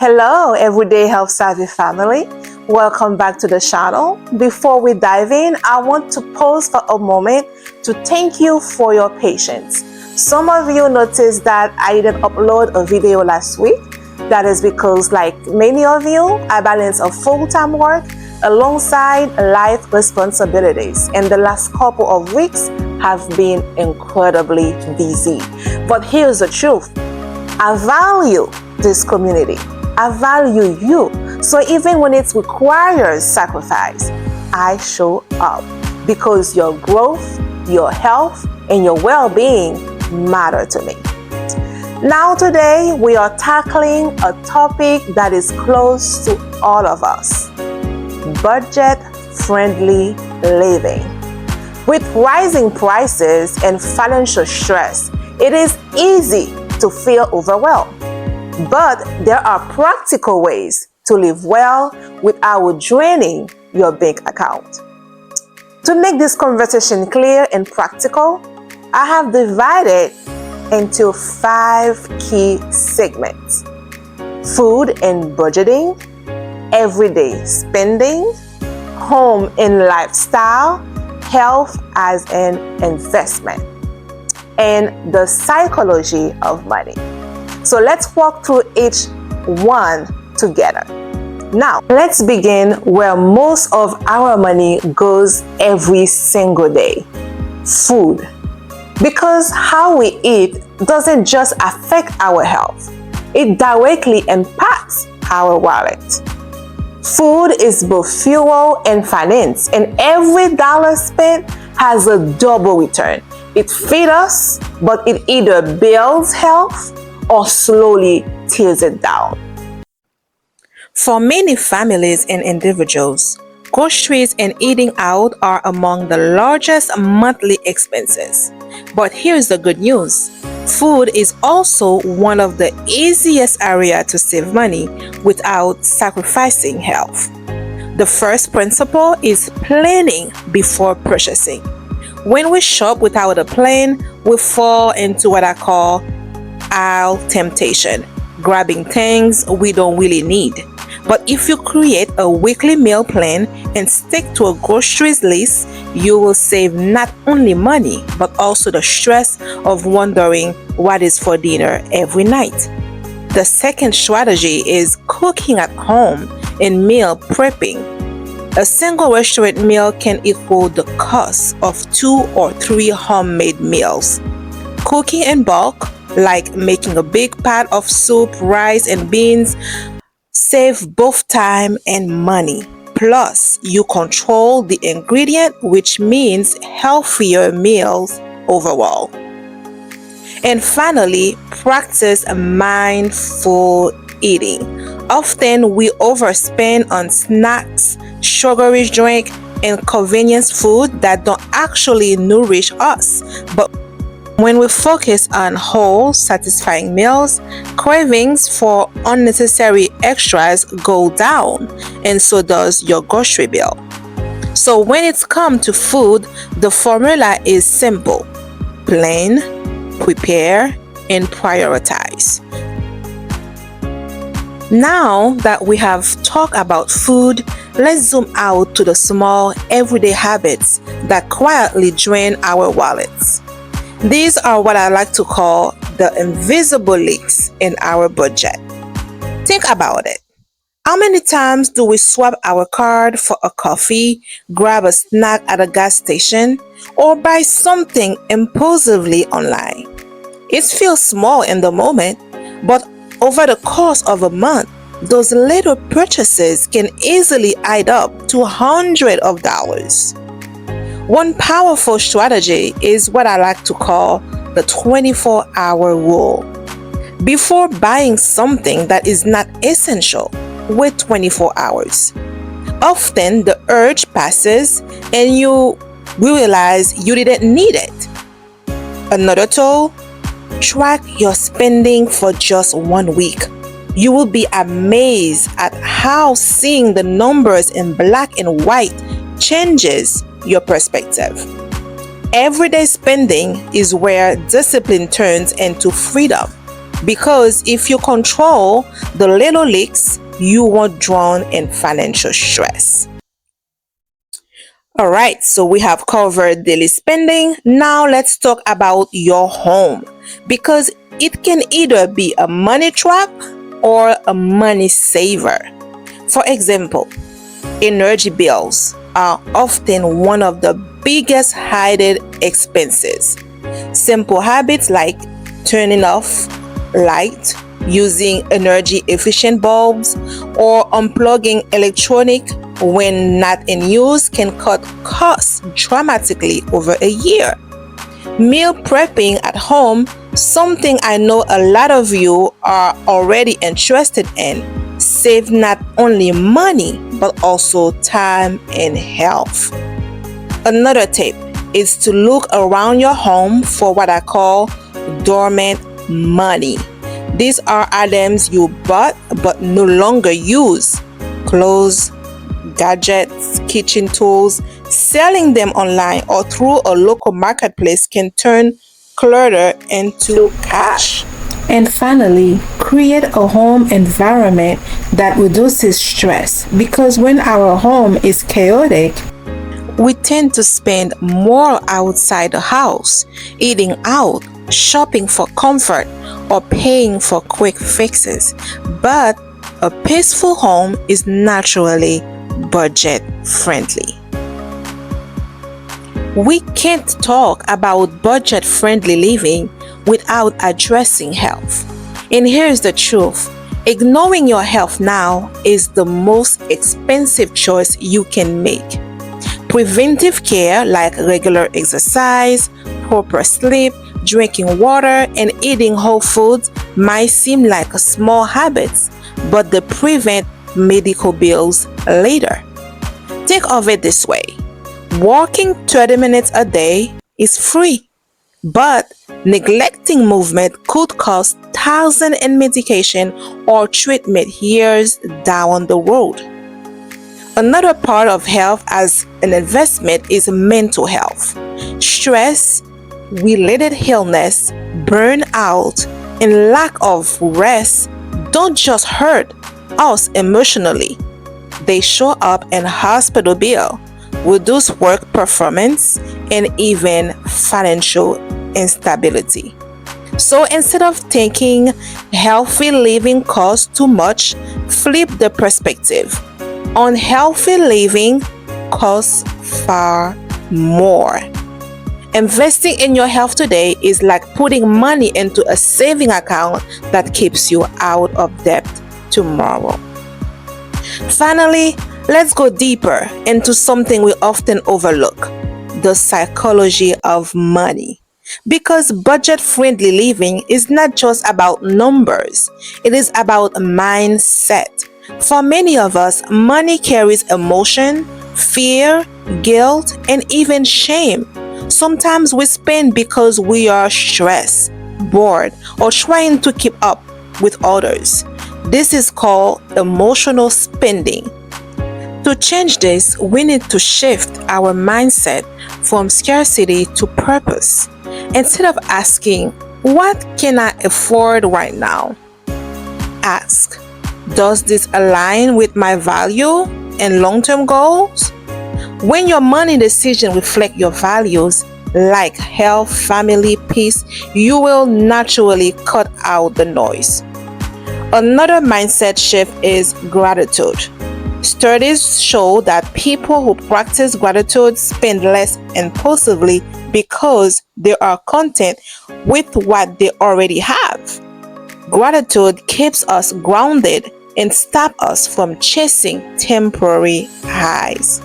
Hello, Everyday Health Savvy family. Welcome back to the channel. Before we dive in, I want to pause for a moment to thank you for your patience. Some of you noticed that I didn't upload a video last week. That is because, like many of you, I balance a full-time work alongside life responsibilities, and the last couple of weeks have been incredibly busy. But here's the truth. I value this community. I value you. So even when it requires sacrifice, I show up because your growth, your health, and your well-being matter to me. Now today, we are tackling a topic that is close to all of us: budget-friendly living. With rising prices and financial stress, it is easy to feel overwhelmed. But there are practical ways to live well without draining your bank account. To make this conversation clear and practical, I have divided into 5 key segments: food and budgeting, everyday spending, home and lifestyle, health as an investment, and the psychology of money. So let's walk through each one together. Now, let's begin where most of our money goes every single day: food. Because how we eat doesn't just affect our health, it directly impacts our wallet. Food is both fuel and finance, and every dollar spent has a double return. It feeds us, but it either builds health or slowly tears it down. For many families and individuals, groceries and eating out are among the largest monthly expenses. But here's the good news. Food is also one of the easiest areas to save money without sacrificing health. The first principle is planning before purchasing. When we shop without a plan, we fall into what I call aisle temptation, grabbing things we don't really need. But if you create a weekly meal plan and stick to a groceries list, you will save not only money, but also the stress of wondering what is for dinner every night. The second strategy is cooking at home and meal prepping. A single restaurant meal can equal the cost of 2 or 3 homemade meals. Cooking in bulk, like making a big pot of soup, rice, and beans, save both time and money. Plus, you control the ingredient, which means healthier meals overall. And finally, practice mindful eating. Often we overspend on snacks, sugary drink, and convenience food that don't actually nourish us. But when we focus on whole, satisfying meals, cravings for unnecessary extras go down, and so does your grocery bill. So when it's come to food, the formula is simple: plan, prepare, and prioritize. Now that we have talked about food, let's zoom out to the small, everyday habits that quietly drain our wallets. These are what I like to call the invisible leaks in our budget. Think about it. How many times do we swap our card for a coffee, grab a snack at a gas station, or buy something impulsively online? It feels small in the moment, but over the course of a month, those little purchases can easily add up to hundreds of dollars. One powerful strategy is what I like to call the 24-hour rule. Before buying something that is not essential, wait 24 hours. Often the urge passes and you realize you didn't need it. Another tool: track your spending for just 1 week. You will be amazed at how seeing the numbers in black and white changes your perspective. Everyday spending is where discipline turns into freedom. Because if you control the little leaks, you won't drown in financial stress. All right, so we have covered daily spending. Now let's talk about your home because it can either be a money trap or a money saver. For example, energy bills are often one of the biggest hidden expenses. Simple habits like turning off light, using energy efficient bulbs, or unplugging electronic when not in use can cut costs dramatically over a year. Meal prepping at home, something I know a lot of you are already interested in, save not only money but also time and health. Another tip is to look around your home for what I call dormant money. These are items you bought but no longer use. Clothes, gadgets, kitchen tools. Selling them online or through a local marketplace can turn clutter into cash. And finally, create a home environment that reduces stress because when our home is chaotic, we tend to spend more outside the house, eating out, shopping for comfort, or paying for quick fixes. But a peaceful home is naturally budget friendly. We can't talk about budget friendly living without addressing health. And here's the truth. Ignoring your health now is the most expensive choice you can make. Preventive care like regular exercise, proper sleep, drinking water, and eating whole foods might seem like small habits, but they prevent medical bills later. Think of it this way. Walking 30 minutes a day is free, but neglecting movement could cost thousands in medication or treatment years down the road. Another part of health as an investment is mental health. Stress, related illness, burnout, and lack of rest don't just hurt us emotionally. They show up in hospital bill, reduced work performance, and even financial instability. So instead of thinking healthy living costs too much, flip the perspective. Unhealthy living costs far more. Investing in your health today is like putting money into a saving account that keeps you out of debt tomorrow. Finally, let's go deeper into something we often overlook: the psychology of money. Because budget-friendly living is not just about numbers, it is about mindset. For many of us, money carries emotion, fear, guilt, and even shame. Sometimes we spend because we are stressed, bored, or trying to keep up with others. This is called emotional spending. To change this, we need to shift our mindset from scarcity to purpose. Instead of asking, "What can I afford right now?" ask, "Does this align with my value and long-term goals?" When your money decisions reflect your values, like health, family, peace, you will naturally cut out the noise. Another mindset shift is gratitude. Studies show that people who practice gratitude spend less impulsively because they are content with what they already have. Gratitude keeps us grounded and stops us from chasing temporary highs.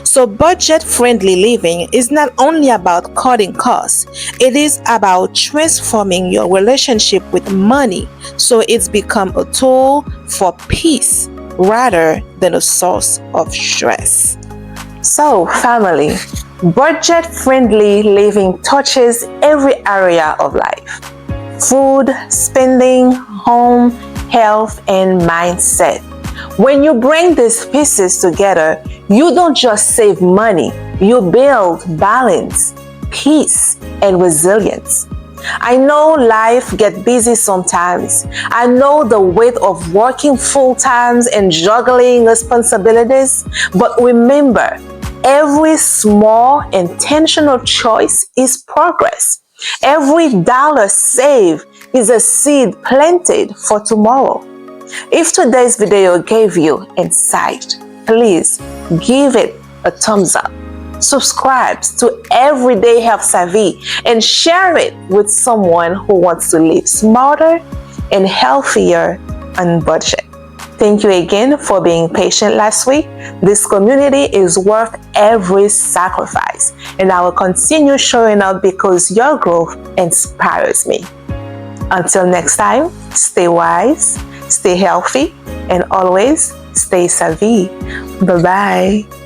So budget-friendly living is not only about cutting costs, it is about transforming your relationship with money so it's become a tool for peace rather than a source of stress. So, family, budget-friendly living touches every area of life: food, spending, home, health, and mindset. When you bring these pieces together, you don't just save money, you build balance, peace, and resilience. I know life gets busy sometimes. I know the weight of working full time and juggling responsibilities. But remember, every small intentional choice is progress. Every dollar saved is a seed planted for tomorrow. If today's video gave you insight, please give it a thumbs up. Subscribe to Everyday Health Savvy and share it with someone who wants to live smarter and healthier on budget. Thank you again for being patient last week. This community is worth every sacrifice, and I will continue showing up because your growth inspires me. Until next time, stay wise, stay healthy, and always stay savvy. Bye-bye.